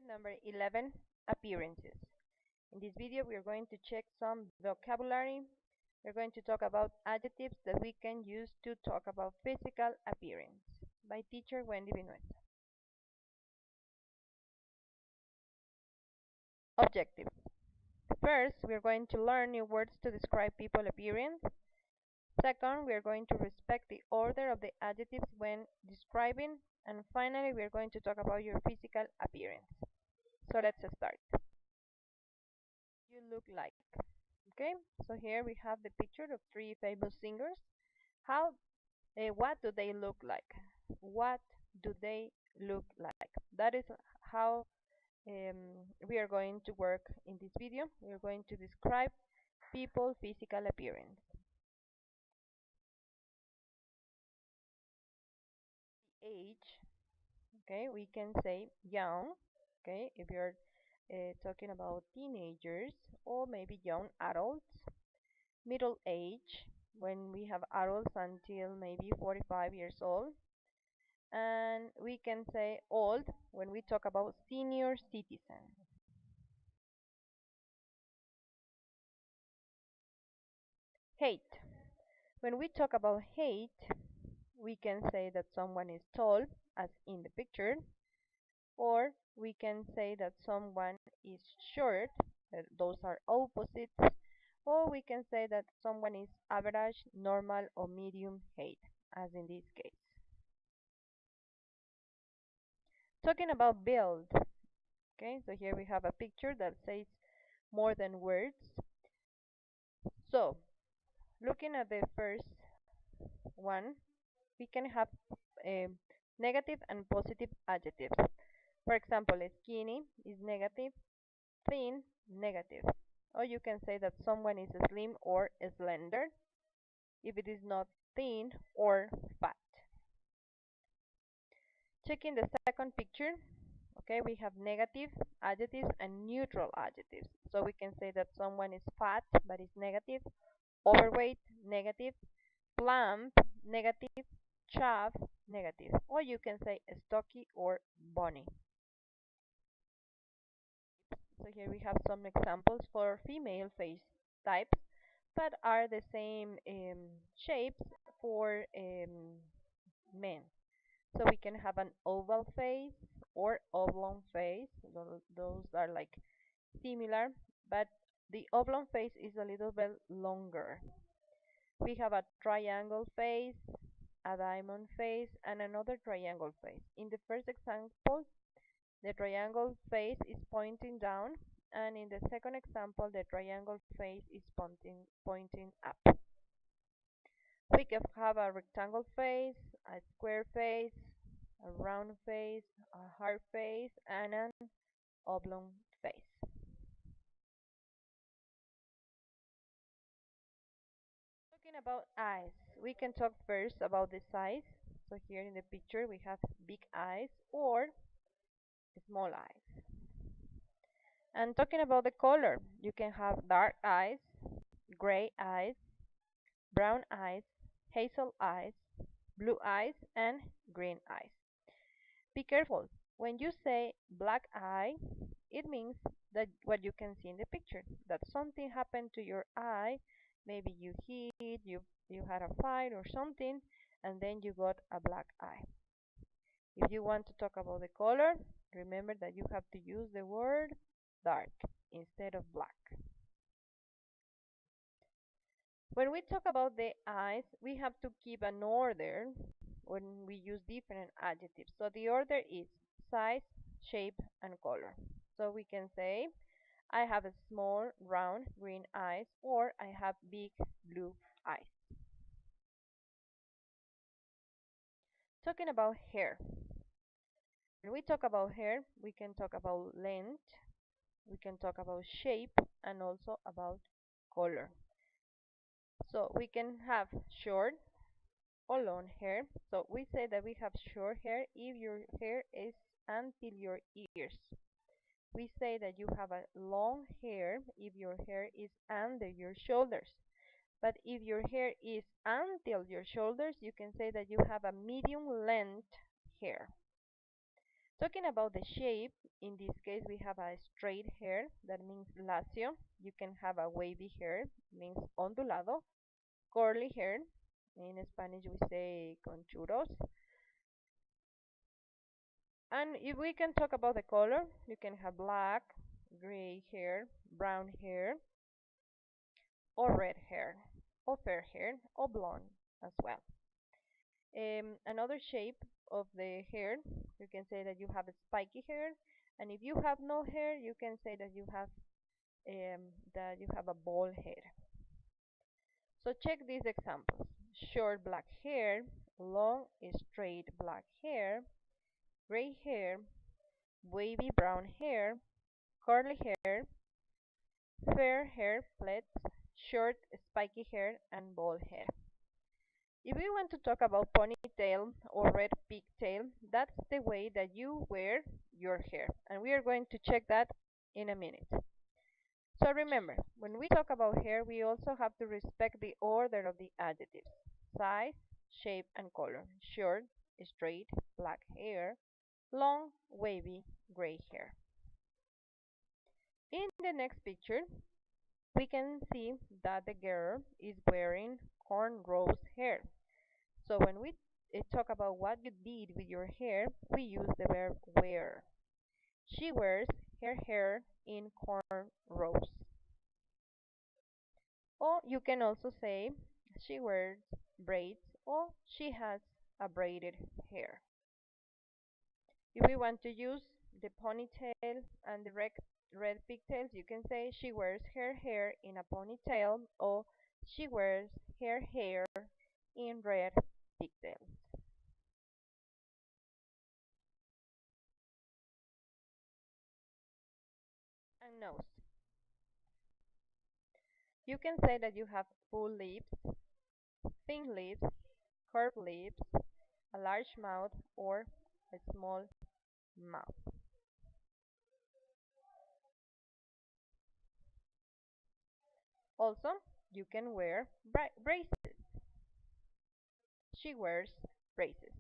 Number 11, appearances. In this video, we are going to check some vocabulary. We're going to talk about adjectives that we can use to talk about physical appearance by teacher Wendy Vinuesa. Objectives. First, we're going to learn new words to describe people's appearance. Second, we are going to respect the order of the adjectives when describing. And finally, we are going to talk about your physical appearance. So let's start. You look like. Okay, so here we have the picture of three famous singers. What do they look like? What do they look like? That is how we are going to work in this video. We are going to describe people's physical appearance. The age, okay, we can say young, okay, if you're talking about teenagers or maybe young adults. Middle age, when we have adults until maybe 45 years old. And we can say old when we talk about senior citizens. Height. When we talk about height, we can say that someone is tall, as in the picture, or we can say that someone is short, those are opposites, or we can say that someone is average, normal, or medium height, as in this case. Talking about build, okay, so here we have a picture that says more than words. So, looking at the first one, we can have negative and positive adjectives. For example, skinny is negative, thin, negative. Or you can say that someone is slim or slender if it is not thin or fat. Checking the second picture, okay, we have negative adjectives and neutral adjectives. So we can say that someone is fat but is negative, overweight, negative, plump, negative, chub, negative. Or you can say stocky or bony. So here we have some examples for female face types, but are the same shapes for men. So we can have an oval face or oblong face. Those are like similar, but the oblong face is a little bit longer. We have a triangle face, a diamond face, and another triangle face. In the first example, the triangle face is pointing down, and in the second example, the triangle face is pointing up. We can have a rectangle face, a square face, a round face, a hard face, and an oblong face. Talking about eyes, we can talk first about the size. So here in the picture we have big eyes or small eyes. And talking about the color, you can have dark eyes, gray eyes, brown eyes, hazel eyes, blue eyes, and green eyes. Be careful. When you say black eye, it means that what you can see in the picture, that something happened to your eye, maybe you hit, you had a fight or something, and then you got a black eye. If you want to talk about the color, remember that you have to use the word dark instead of black. When we talk about the eyes, we have to keep an order when we use different adjectives. So the order is size, shape, and color. So we can say, I have a small, round, green eyes, or I have big, blue eyes. Talking about hair. When we talk about hair, we can talk about length, we can talk about shape, and also about color. So we can have short or long hair. So we say that we have short hair if your hair is until your ears. We say that you have a long hair if your hair is under your shoulders. But if your hair is until your shoulders, you can say that you have a medium length hair. Talking about the shape, in this case we have a straight hair, that means lacio. You can have a wavy hair, means ondulado. Curly hair, in Spanish we say conchuros. And if we can talk about the color, you can have black, gray hair, brown hair, or red hair, or fair hair, or blonde as well. Another shape of the hair, you can say that you have a spiky hair, and if you have no hair, you can say that you have a bald head. So check these examples: short black hair, long straight black hair, gray hair, wavy brown hair, curly hair, fair hair plaits, short spiky hair, and bald head. If we want to talk about ponytail or red pigtail, that's the way that you wear your hair. And we are going to check that in a minute. So remember, when we talk about hair, we also have to respect the order of the adjectives: size, shape, and color. Short, straight, black hair; long, wavy, gray hair. In the next picture, we can see that the girl is wearing cornrows hair. So when we talk about what you did with your hair, we use the verb wear. She wears her hair in cornrows. Or you can also say she wears braids, or she has a braided hair. If we want to use the ponytail and the red pigtails, you can say she wears her hair in a ponytail, or she wears her hair in red pigtails. And nose. You can say that you have full lips, thin lips, curved lips, a large mouth, or a small mouth. Also, you can wear braces. She wears braces.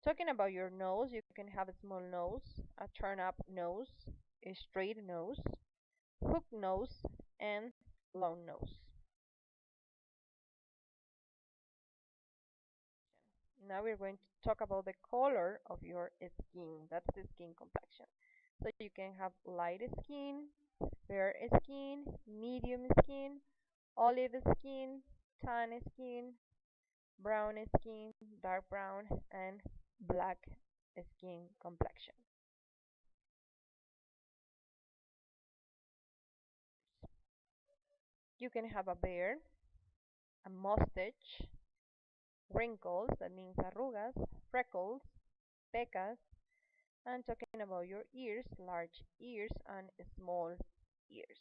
Talking about your nose, you can have a small nose, a turn-up nose, a straight nose, hook nose, and long nose. Now we're going to talk about the color of your skin. That's the skin complexion. So you can have light skin, fair skin, medium skin, olive skin, tan skin, brown skin, dark brown, and black skin complexion. You can have a beard, a mustache, wrinkles, that means arrugas, freckles, pecas, and talking about your ears, large ears and small ears.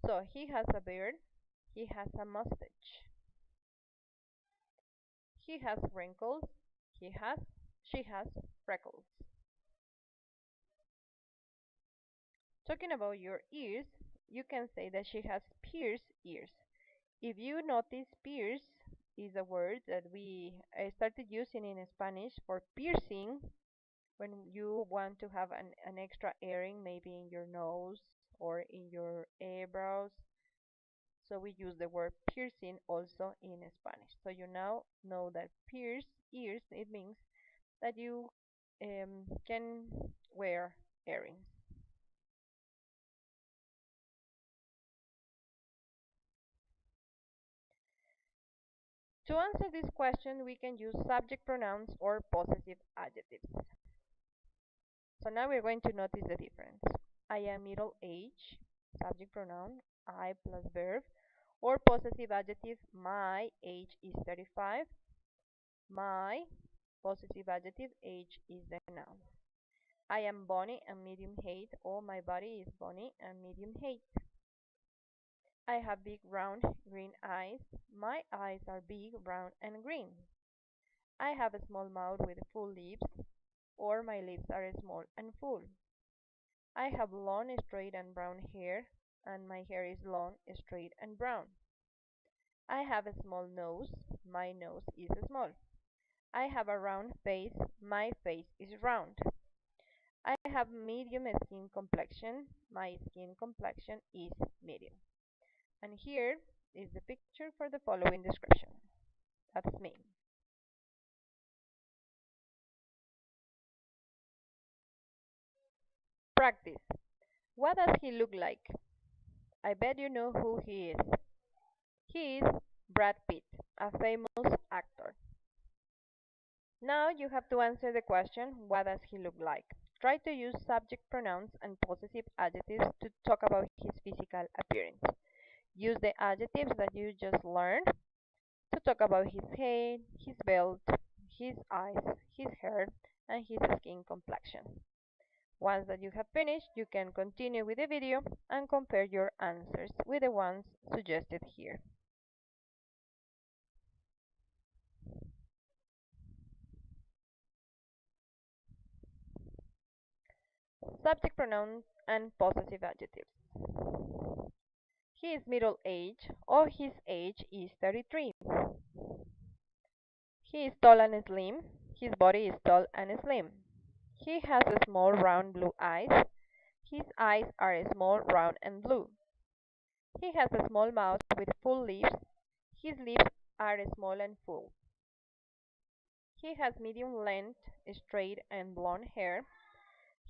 So he has a beard, he has a mustache, he has wrinkles, he has, she has freckles. Talking about your ears, you can say that she has pierced ears. If you notice, pierce is a word that we started using in Spanish for piercing when you want to have an extra earring, maybe in your nose or in your eyebrows. So we use the word piercing also in Spanish. So you now know that pierce ears, it means that you can wear earrings. To answer this question, we can use subject pronouns or possessive adjectives. So now we're going to notice the difference. I am middle age, subject pronoun, I plus verb, or possessive adjective, my age is 35, my possessive adjective, age is the noun. I am bony and medium height, or my body is bony and medium height. I have big round green eyes, my eyes are big, brown, and green. I have a small mouth with full lips, or my lips are small and full. I have long, straight, and brown hair, and my hair is long, straight, and brown. I have a small nose, my nose is small. I have a round face. My face is round. I have medium skin complexion. My skin complexion is medium. And here is the picture for the following description. That's me. Practice. What does he look like? I bet you know who he is. He is Brad Pitt, a famous actor. Now you have to answer the question, what does he look like? Try to use subject pronouns and possessive adjectives to talk about his physical appearance. Use the adjectives that you just learned to talk about his head, his belt, his eyes, his hair, and his skin complexion. Once that you have finished, you can continue with the video and compare your answers with the ones suggested here. Subject pronouns and possessive adjectives. He is middle age or his age is 33. He is tall and slim. His body is tall and slim. He has small round blue eyes. His eyes are small, round, and blue. He has a small mouth with full lips. His lips are small and full. He has medium length, straight, and blonde hair.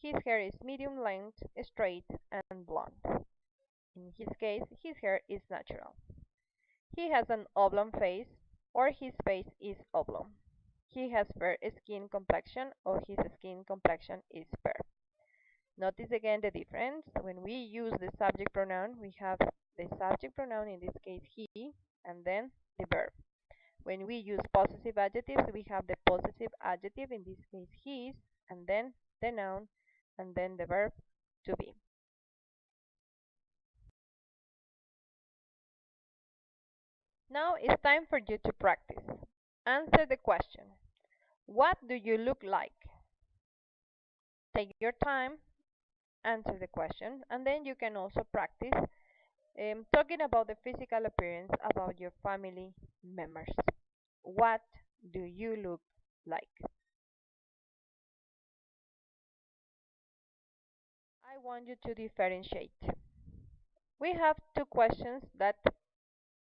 His hair is medium length, straight, and blonde. In his case, his hair is natural. He has an oblong face, or his face is oblong. He has fair skin complexion, or his skin complexion is fair. Notice again the difference. When we use the subject pronoun, we have the subject pronoun, in this case he, and then the verb. When we use possessive adjectives, we have the possessive adjective, in this case his, and then the noun, and then the verb to be. Now it's time for you to practice. Answer the question. What do you look like? Take your time, answer the question, and then you can also practice talking about the physical appearance about your family members. What do you look like? I want you to differentiate. We have two questions that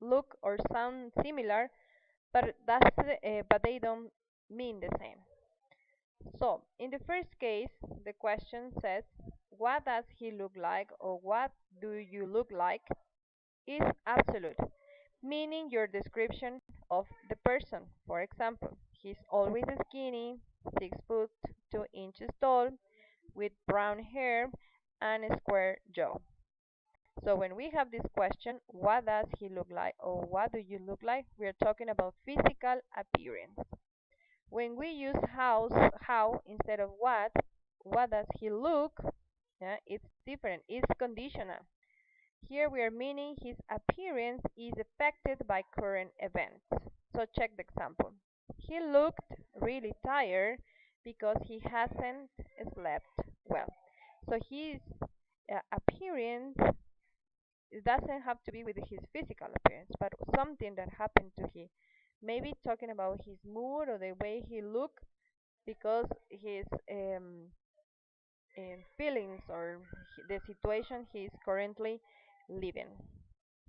look or sound similar, but they don't mean the same. So, in the first case, the question says, what does he look like or what do you look like is absolute, meaning your description of the person. For example, he's always skinny, 6 foot 2 inches tall, with brown hair and a square jaw. So when we have this question, what does he look like or what do you look like, we're talking about physical appearance. When we use how instead of what does he look? Yeah, it's different. It's conditional. Here we are meaning his appearance is affected by current events. So check the example. He looked really tired because he hasn't slept well. So his appearance, it doesn't have to be with his physical appearance, but something that happened to him. Maybe talking about his mood or the way he looked because his feelings or the situation he is currently living.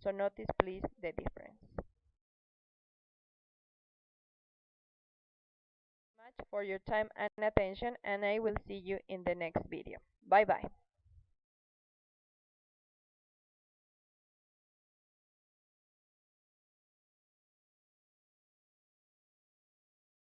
So notice please the difference. Much for your time and attention, and I will see you in the next video. Bye bye.